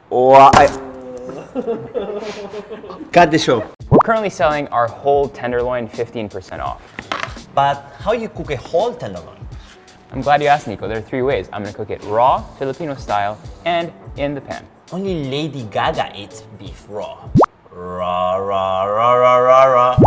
Oh, cut the show. We're currently selling our whole tenderloin 15% off. But how you cook a whole tenderloin? I'm glad you asked, Nico. There are 3 ways. I'm gonna cook it raw, Filipino style, and in the pan. Only Lady Gaga eats beef raw. Raw, raw, raw, raw, raw, raw.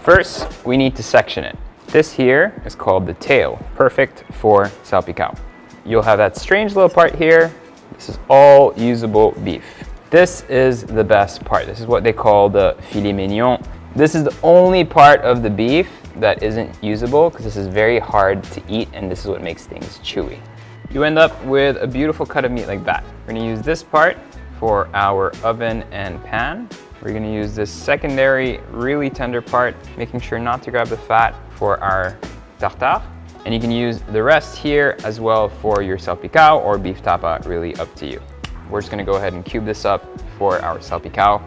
First, we need to section it. This here is called the tail, perfect for Salpicao. You'll have that strange little part here. This is all usable beef. This is the best part. This is what they call the filet mignon. This is the only part of the beef that isn't usable because this is very hard to eat and this is what makes things chewy. You end up with a beautiful cut of meat like that. We're gonna use this part for our oven and pan. We're gonna use this secondary, really tender part, making sure not to grab the fat for our tartare. And you can use the rest here as well for your salpicao or beef tapa, really up to you. We're just gonna go ahead and cube this up for our salpicao.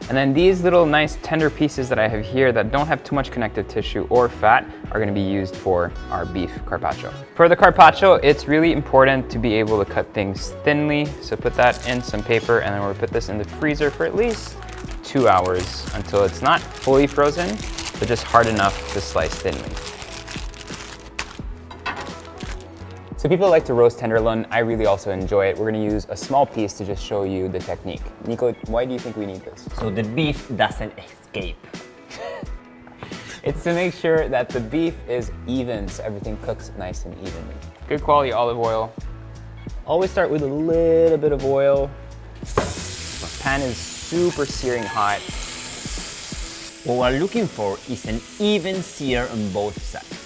And then these little nice tender pieces that I have here that don't have too much connective tissue or fat are gonna be used for our beef carpaccio. For the carpaccio, it's really important to be able to cut things thinly. So put that in some paper and then we'll put this in the freezer for at least 2 hours until it's not fully frozen, but just hard enough to slice thinly. So people like to roast tenderloin. I really also enjoy it. We're gonna use a small piece to just show you the technique. Nico, why do you think we need this? So the beef doesn't escape. It's to make sure that the beef is even, so everything cooks nice and evenly. Good quality olive oil. Always start with a little bit of oil. The pan is super searing hot. What we're looking for is an even sear on both sides.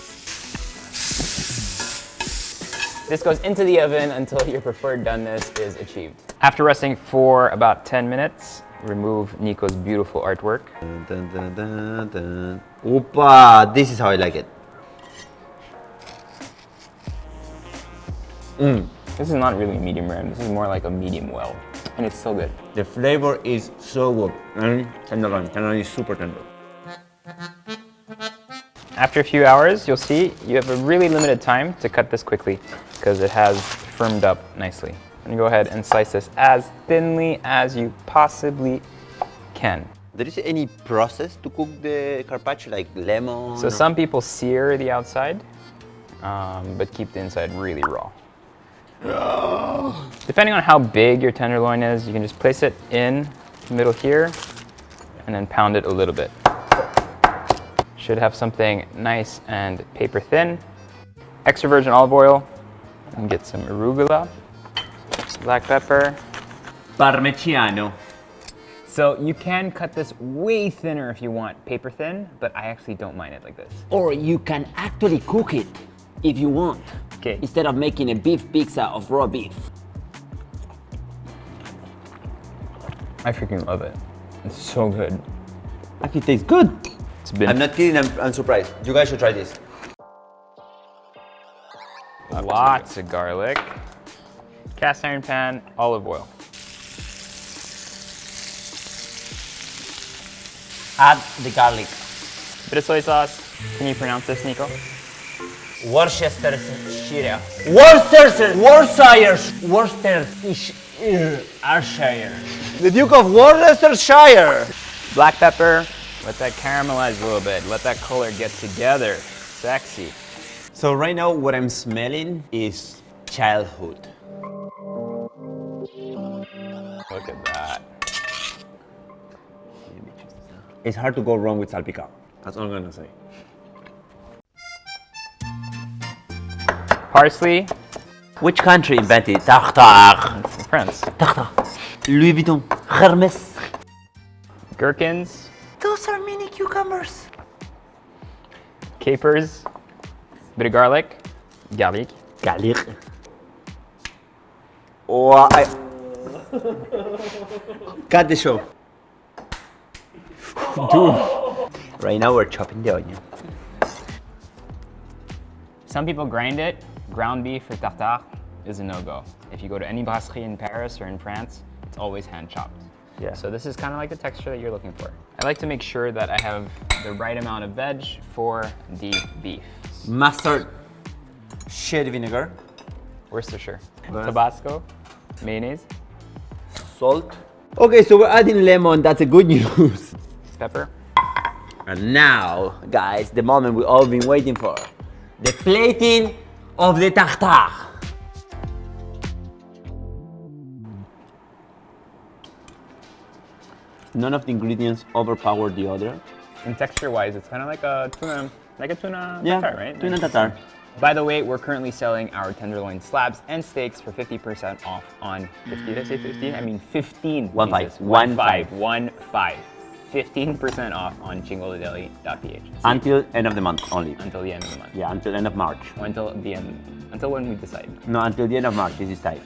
This goes into the oven until your preferred doneness is achieved. After resting for about 10 minutes, remove Nico's beautiful artwork. Dun, dun, dun, dun. Opa, this is how I like it. This is not really medium rare. This is more like a medium well, and it's still good. The flavor is so good. And tenderloin is super tender. After a few hours, you'll see you have a really limited time to cut this quickly because it has firmed up nicely. I'm gonna go ahead and slice this as thinly as you possibly can. There is any process to cook the carpaccio, like lemon? So some people sear the outside, but keep the inside really raw. Depending on how big your tenderloin is, you can just place it in the middle here and then pound it a little bit. Should have something nice and paper thin. Extra virgin olive oil, and get some arugula, black pepper. Parmigiano. So you can cut this way thinner if you want paper thin, but I actually don't mind it like this. Or you can actually cook it if you want. Okay. Instead of making a beef pizza of raw beef. I freaking love it. It's so good. Actually tastes good. I'm not kidding, I'm surprised. You guys should try this. Lots of garlic. Cast iron pan, olive oil. Add the garlic. Bit of soy sauce. Can you pronounce this, Nico? Worcestershire. Worcestershire! Worcestershire. The Duke of Worcestershire! Black pepper. Let that caramelize a little bit. Let that color get together. Sexy. So right now what I'm smelling is childhood. Look at that. It's hard to go wrong with salpicao. That's all I'm gonna say. Parsley. Which country invented tartare? France. Tartare. Louis Vuitton. Hermes. Gherkins. Those are mini cucumbers. Capers. Bit of garlic. Garlic. Garlic. Oh, cut the show. Dude. Right now we're chopping the onion. Some people grind it. Ground beef for tartare is a no-go. If you go to any brasserie in Paris or in France, it's always hand chopped. Yeah. So this is kind of like the texture that you're looking for. I like to make sure that I have the right amount of veg for the beef. Mustard, shed vinegar, Worcestershire, Yes. Tabasco, mayonnaise, salt. Okay, so we're adding lemon. That's a good news. pepper. And now, guys, the moment we've all been waiting for. The plating of the tartare. None of the ingredients overpower the other. And texture-wise, it's kind of like a tuna tartare, right? Tuna tartare. By the way, we're currently selling our tenderloin slabs and steaks for 50% off on 50. Did I say 15? I mean 15. 15. 15% off on chingoladeli.ph. Until end of the month only. Until the end of the month. Yeah, until end of March. Until the end. Until when we decide. No, until the end of March, this is tight.